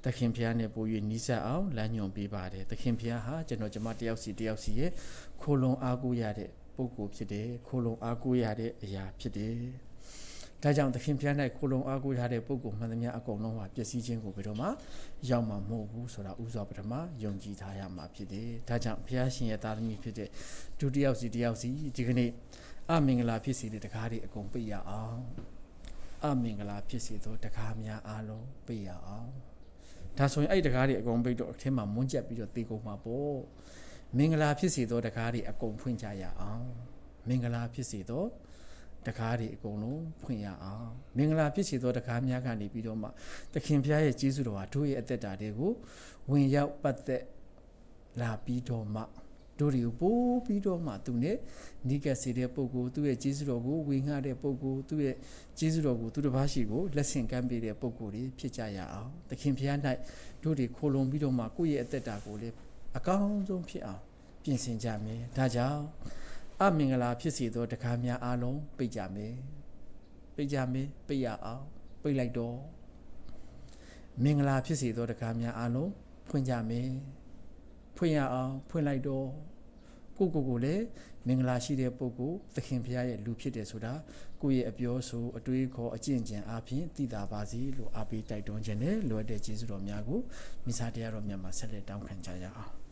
သခင်ဖျားနဲ့ပို၍နီးစပ်အောင်လမ်းညွှန်ပေးပါတယ်သခင်ဖျားဟာကျွန်တော်တယောက်စီရဲ့ခိုလုံအားကိုးရတဲ့ပုဂ္ဂိုလ်ဖြစ်တယ်ခိုလုံအားကိုးရတဲ့အရာဖြစ်တယ်ဒါကြောင့်သခင်ဖျား၌ခိုလုံအားကိုးရတဲ့ပုဂ္ဂိုလ်မှန်သမျှအကုန်လုံးဟာပျက်စီးခြင်းကိုဘယ်တော့မှရောက်မှာမဟုတ်ဘူးဆိုတာဥစွာပထမယုံကြည်ထားရမှာဖြစ်တယ်ဒါကြောင့်ဘုရားရှင်ရဲ့သားသမီးဖြစ်တဲ့ဒုတိယစီဒီကနေ့အမင်္ဂလာဖြစ်စေတဲ့တကားတွေအကုန်ပိတ်ရအောင်အမင်္ဂလာဖြစ်စေသောတကားများအားလုံးပိတ်ရအောင်ဒါဆိုရင်အဲ့တကားတွေအကုန်ပိတ်တော့အထင်းမှာမွန်းကျက်ပြီးတော့သေကုန်မှာပေါ့မင်္ဂလာဖြစ်စေသောတကားတွေအကုန်ဖွင့်ကြရအောင်မင်္ဂလာဖြစ်စေသောတကားတွေအကုန်လုံးဖွင့်ရအောင်မင်္ဂလာဖြစ်စေသောတကားများကနေပြီးတော့မှသခင်ဖျားရဲ့ကျေးဇူးတော်ဟာတို့ရဲ့အသက်တာတွေကိုဝင်ရောက်ပတ်သက်လာပြီးတော့မှတို့တွေကိုပို့ပြီးတော့မှသူနဲ့နိကစေတဲ့ပုဂ္ဂိုလ်သူ့ရဲ့ကျေးဇူးတော်ကိုဝေငှတဲ့ပုဂ္ဂိုလ်သူ့ရဲ့ကျေးဇူးတော်ကိုသူတစ်ပါးရှိကိုလက်ဆင့်ကမ်းပေးတဲ့ပုဂ္ဂိုလ်တွေဖြစ်ကြရအောင်သခင်ဖျား၌တို့တွေခိုလုံပြီးတော့မှကိုယ့်ရဲ့အသက်တာကိုလည်းအကောင်းဆုံးဖြစ်အောင်ပြင်ဆင်ကြမယ်ဒါကြောင့်အမင်္ဂလာဖြစ်စေသောတကားများအားလုံးပိတ်ကြမယ်ပိတ်ရအောင်ပိတ်လိုက်တော့မင်္ဂလာဖြစ်စေသောတကားများအားလုံးဖွင့်ကြမယ်ဖွင့်ရအောင်ဖွင့်လိုက်တော့ကိုလည်းမင်္ဂလာရှိတဲ့ပုဂ္ဂိုလ်သခင်ဖျားရဲ့လူဖြစ်တယ်ဆိုတာကိုယ့်ရဲ့အပြောဆိုအတွေးခေါ်အကျင့်ကြံအားဖြင့်သိတာပါစေလို့အားပေးတိုက်တွန်းခြင်းနဲ့လိုအပ်တဲ့ကျေးဇူးတော်များကိုမိစ္ဆာတရားတော်များမှာဆက်လက်တောင်းခံကြရအောင်